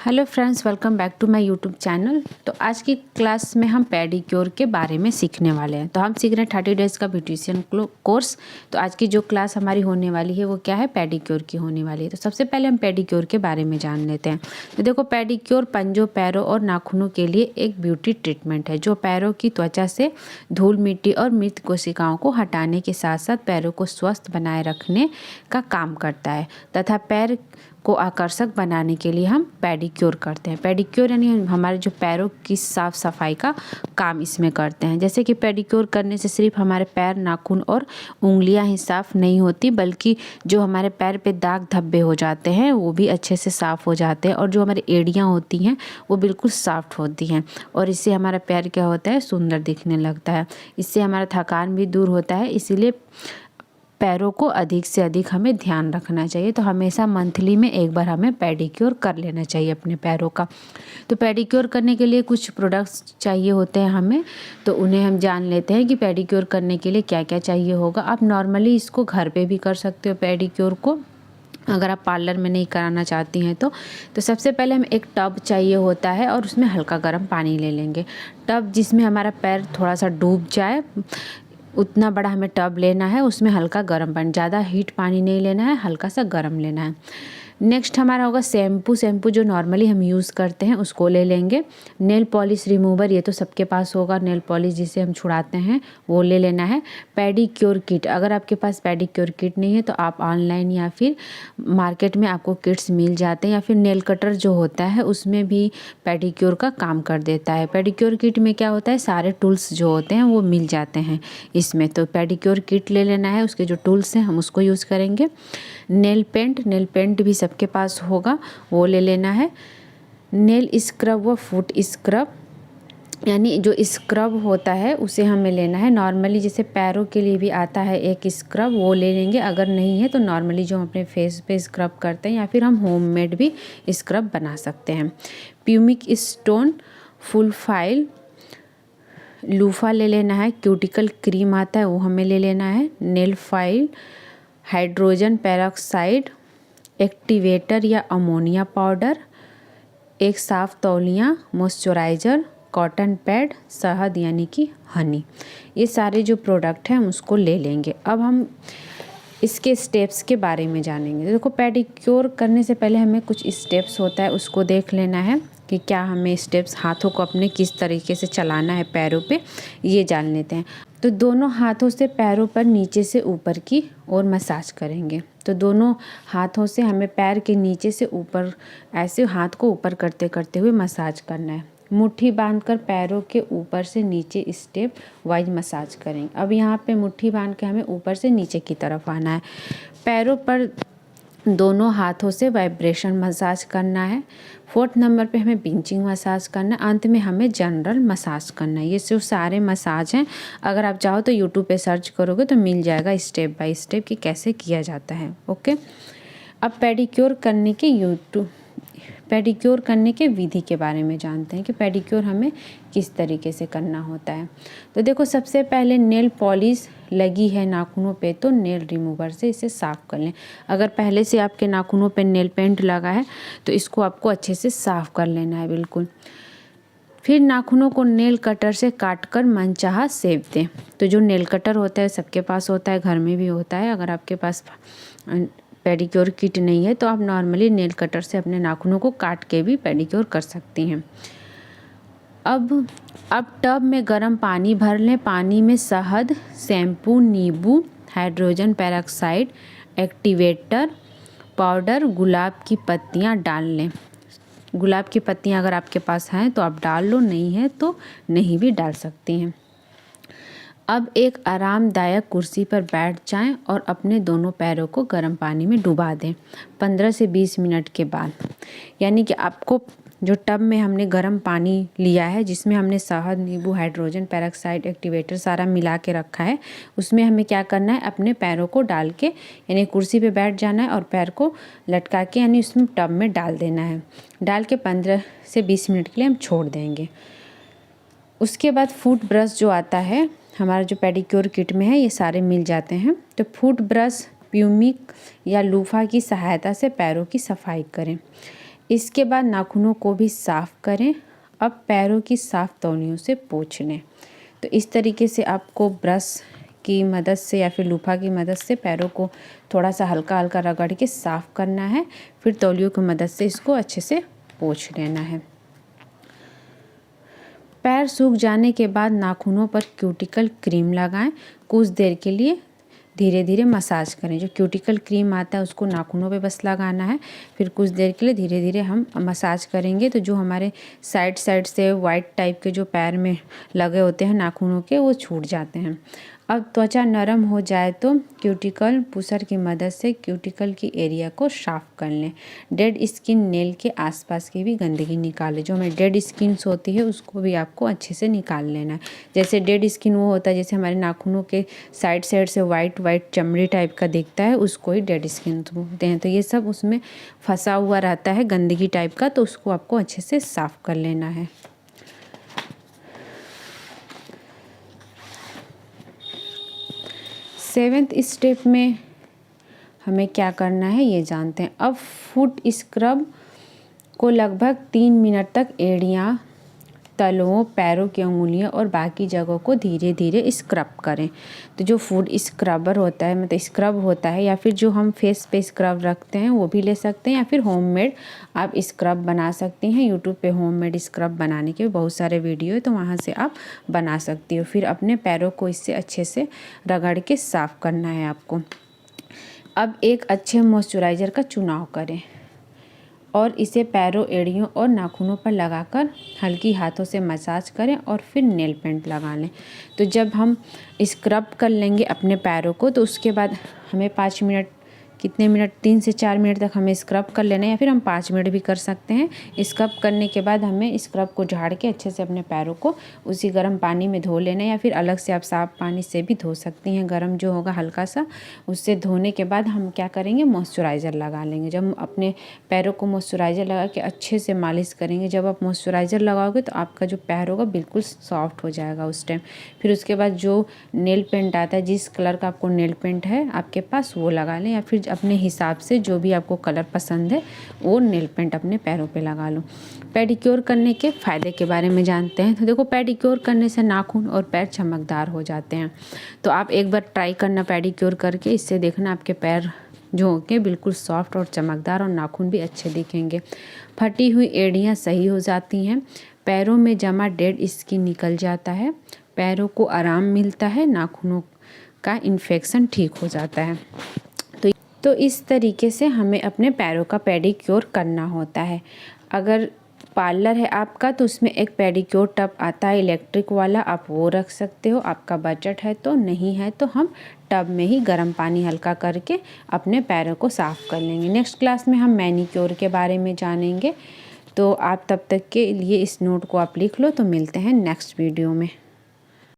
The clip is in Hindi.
Hello friends, welcome back to my YouTube channel. तो आज की क्लास में हम पेडिक्योर के बारे में सीखने वाले हैं। तो हम सीख रहे हैं 30 डेज़ का ब्यूटिशियन कोर्स। तो आज की जो क्लास हमारी होने वाली है वो क्या है, पेडिक्योर की होने वाली है। तो सबसे पहले हम पेडिक्योर के बारे में जान लेते हैं। तो देखो, पेडिक्योर पंजों, पैरों और नाखूनों के लिए एक ब्यूटी ट्रीटमेंट है जो पैरों की त्वचा से धूल मिट्टी और मृत कोशिकाओं को हटाने के साथ साथ पैरों को स्वस्थ बनाए रखने का काम करता है तथा पैर को आकर्षक बनाने के लिए हम पेडिक्योर करते हैं। पेडिक्योर यानी हमारे जो पैरों की साफ सफाई का काम इसमें करते हैं। जैसे कि पेडिक्योर करने से सिर्फ हमारे पैर, नाखून और उंगलियां ही साफ नहीं होती, बल्कि जो हमारे पैर पे दाग धब्बे हो जाते हैं वो भी अच्छे से साफ हो जाते हैं और जो हमारी एड़ियां होती हैं वो बिल्कुल सॉफ्ट होती हैं और इससे हमारा पैर क्या होता है, सुंदर दिखने लगता है। इससे हमारा थकान भी दूर होता है। इसीलिए पैरों को अधिक से अधिक हमें ध्यान रखना चाहिए। तो हमेशा मंथली में एक बार हमें पेडिक्योर कर लेना चाहिए अपने पैरों का। तो पेडिक्योर करने के लिए कुछ प्रोडक्ट्स चाहिए होते हैं हमें, तो उन्हें हम जान लेते हैं कि पेडिक्योर करने के लिए क्या क्या चाहिए होगा। आप नॉर्मली इसको घर पे भी कर सकते हो पेडिक्योर को, अगर आप पार्लर में नहीं कराना चाहती हैं तो सबसे पहले हमें एक टब चाहिए होता है और उसमें हल्का गर्म पानी ले लेंगे। टब जिसमें हमारा पैर थोड़ा सा डूब जाए उतना बड़ा हमें टब लेना है। उसमें हल्का गर्म पानी, ज़्यादा हीट पानी नहीं लेना है, हल्का सा गर्म लेना है। नेक्स्ट हमारा होगा शैम्पू जो नॉर्मली हम यूज़ करते हैं उसको ले लेंगे। नेल पॉलिश रिमूवर, ये तो सबके पास होगा, नेल पॉलिश जिसे हम छुड़ाते हैं वो ले लेना है। पेडिक्योर किट, अगर आपके पास पेडिक्योर किट नहीं है तो आप ऑनलाइन या फिर मार्केट में आपको किट्स मिल जाते हैं, या फिर नेल कटर जो होता है उसमें भी पेडिक्योर का काम कर देता है। पेडिक्योर किट में क्या होता है, सारे टूल्स जो होते हैं वो मिल जाते हैं इसमें। तो पेडिक्योर किट ले लेना है, उसके जो टूल्स हैं हम उसको यूज़ करेंगे। नेल पेंट भी सबके पास होगा, वो ले लेना है। नेल स्क्रब व फुट स्क्रब, यानी जो स्क्रब होता है उसे हमें लेना है। नॉर्मली जैसे पैरों के लिए भी आता है एक स्क्रब, वो ले लेंगे। अगर नहीं है तो नॉर्मली जो हम अपने फेस पे स्क्रब करते हैं, या फिर हम होममेड भी स्क्रब बना सकते हैं। Pumice stone, full file, loofah ले लेना है। क्यूटिकल क्रीम आता है वो हमें ले लेना है। Nail file, hydrogen peroxide, activator या अमोनिया पाउडर, एक साफ तौलिया, मॉइस्चराइज़र, कॉटन पैड, शहद यानी कि हनी। ये सारे जो प्रोडक्ट हैं हम उसको ले लेंगे। अब हम इसके स्टेप्स के बारे में जानेंगे। देखो, पेडिक्योर करने से पहले हमें कुछ स्टेप्स होता है उसको देख लेना है कि क्या हमें स्टेप्स, हाथों को अपने किस तरीके से चलाना है पैरों पे, ये जान लेते हैं। तो दोनों हाथों से पैरों पर नीचे से ऊपर की ओर मसाज करेंगे। तो दोनों हाथों से हमें पैर के नीचे से ऊपर ऐसे हाथ को ऊपर करते करते हुए मसाज करना है। मुट्ठी बांधकर पैरों के ऊपर से नीचे स्टेप वाइज मसाज करेंगे। अब यहाँ पे मुट्ठी बांध के हमें ऊपर से नीचे की तरफ आना है। पैरों पर दोनों हाथों से वाइब्रेशन मसाज करना है। 4th नंबर पे हमें पिंचिंग मसाज करना है। अंत में हमें जनरल मसाज करना है। ये सिर्फ सारे मसाज हैं, अगर आप चाहो तो यूट्यूब पे सर्च करोगे तो मिल जाएगा स्टेप बाय स्टेप कि कैसे किया जाता है। ओके, अब पेडिक्योर करने के विधि के बारे में जानते हैं कि पेडिक्योर हमें किस तरीके से करना होता है। तो देखो, सबसे पहले नेल पॉलिश लगी है नाखूनों पे तो नेल रिमूवर से इसे साफ़ कर लें। अगर पहले से आपके नाखूनों पे नेल पेंट लगा है तो इसको आपको अच्छे से साफ़ कर लेना है बिल्कुल। फिर नाखूनों को नेल कटर से काटकर मनचाहा शेप दें। तो जो नेल कटर होता है सबके पास होता है, घर में भी होता है। अगर आपके पास पेडिक्योर किट नहीं है तो आप नॉर्मली नेल कटर से अपने नाखूनों को काट के भी पेडिक्योर कर सकती हैं। अब टब में गर्म पानी भर लें। पानी में शहद, शैम्पू, नींबू, हाइड्रोजन पेरोक्साइड, एक्टिवेटर पाउडर, गुलाब की पत्तियां डाल लें। गुलाब की पत्तियां अगर आपके पास हैं तो आप डाल लो, नहीं है तो नहीं भी डाल सकती हैं। अब एक आरामदायक कुर्सी पर बैठ जाएं और अपने दोनों पैरों को गर्म पानी में डुबा दें 15 से 20 मिनट के बाद। यानी कि आपको जो टब में हमने गर्म पानी लिया है, जिसमें हमने शहद, नींबू, हाइड्रोजन पेरोक्साइड, एक्टिवेटर सारा मिला के रखा है, उसमें हमें क्या करना है, अपने पैरों को डाल के यानी कुर्सी पे बैठ जाना है और पैर को लटका के यानी उसमें टब में डाल देना है। डाल के 15 से 20 मिनट के लिए हम छोड़ देंगे। उसके बाद फुट ब्रश जो आता है हमारा, जो पेडिक्योर किट में है ये सारे मिल जाते हैं। तो फुट ब्रश, प्यूमिक या लूफा की सहायता से पैरों की सफाई करें। इसके बाद नाखूनों को भी साफ़ करें। अब पैरों की साफ़ तौलियों से पोंछ लें। तो इस तरीके से आपको ब्रश की मदद से या फिर लूफा की मदद से पैरों को थोड़ा सा हल्का हल्का रगड़ के साफ़ करना है। फिर तौलियों की मदद से इसको अच्छे से पोंछ लेना है। पैर सूख जाने के बाद नाखूनों पर क्यूटिकल क्रीम लगाएं। कुछ देर के लिए धीरे धीरे मसाज करें। जो क्यूटिकल क्रीम आता है उसको नाखूनों पे बस लगाना है। फिर कुछ देर के लिए धीरे धीरे हम मसाज करेंगे तो जो हमारे साइड से वाइट टाइप के जो पैर में लगे होते हैं नाखूनों के, वो छूट जाते हैं। अब त्वचा नरम हो जाए तो क्यूटिकल पुशर की मदद से क्यूटिकल की एरिया को साफ कर लें। डेड स्किन नेल के आसपास की भी गंदगी निकालें। जो हमें डेड स्किन्स होती है उसको भी आपको अच्छे से निकाल लेना है। जैसे डेड स्किन वो होता है जैसे हमारे नाखूनों के साइड से वाइट चमड़ी टाइप का दिखता है, उसको ही डेड स्किन बोलते हैं। तो ये सब उसमें फंसा हुआ रहता है गंदगी टाइप का, तो उसको आपको अच्छे से साफ कर लेना है। सेवेंथ स्टेप में हमें क्या करना है ये जानते हैं। अब फुट स्क्रब को लगभग 3 मिनट तक एड़ियाँ, तलवों, पैरों की अंगुलियां और बाकी जगहों को धीरे धीरे स्क्रब करें। तो जो फुट स्क्रबर होता है मतलब स्क्रब होता है, या फिर जो हम फेस पे स्क्रब रखते हैं वो भी ले सकते हैं, या फिर होममेड आप स्क्रब बना सकती हैं। यूट्यूब पे होममेड स्क्रब बनाने के बहुत सारे वीडियो है, तो वहाँ से आप बना सकती हो। फिर अपने पैरों को इससे अच्छे से रगड़ के साफ़ करना है आपको। अब एक अच्छे मॉइस्चराइज़र का चुनाव करें और इसे पैरों, एड़ियों और नाखूनों पर लगाकर हल्की हाथों से मसाज करें और फिर नेल पेंट लगा लें। तो जब हम स्क्रब कर लेंगे अपने पैरों को तो उसके बाद हमें 5 मिनट, कितने मिनट, 3 से 4 मिनट तक हमें स्क्रब कर लेना है, या फिर हम 5 मिनट भी कर सकते हैं। स्क्रब करने के बाद हमें स्क्रब को झाड़ के अच्छे से अपने पैरों को उसी गर्म पानी में धो लेना है, या फिर अलग से आप साफ़ पानी से भी धो सकती हैं। गर्म जो होगा हल्का सा, उससे धोने के बाद हम क्या करेंगे, मॉइस्चराइज़र लगा लेंगे। जब हम अपने पैरों को मॉइस्चराइज़र लगा के अच्छे से मालिश करेंगे, जब आप मॉइस्चराइज़र लगाओगे तो आपका जो पैर होगा बिल्कुल सॉफ्ट हो जाएगा उस टाइम। फिर उसके बाद जो नेल पेंट आता है, जिस कलर का आपको नेल पेंट है आपके पास, वो लगा लें, या फिर अपने हिसाब से जो भी आपको कलर पसंद है वो नेल पेंट अपने पैरों पे लगा लो। पेडिक्योर करने के फ़ायदे के बारे में जानते हैं। तो देखो, पेडिक्योर करने से नाखून और पैर चमकदार हो जाते हैं। तो आप एक बार ट्राई करना पेडिक्योर करके, इससे देखना आपके पैर जो होंगे बिल्कुल सॉफ्ट और चमकदार, और नाखून भी अच्छे दिखेंगे। फटी हुई एड़ियाँ सही हो जाती हैं। पैरों में जमा डेड स्किन निकल जाता है। पैरों को आराम मिलता है। नाखूनों का इन्फेक्शन ठीक हो जाता है। तो इस तरीके से हमें अपने पैरों का पेडिक्योर करना होता है। अगर पार्लर है आपका तो उसमें एक पेडिक्योर टब आता है इलेक्ट्रिक वाला, आप वो रख सकते हो। आपका बजट है तो, नहीं है तो हम टब में ही गर्म पानी हल्का करके अपने पैरों को साफ़ कर लेंगे। नेक्स्ट क्लास में हम मैनीक्योर के बारे में जानेंगे। तो आप तब तक के लिए इस नोट को आप लिख लो। तो मिलते हैं नेक्स्ट वीडियो में।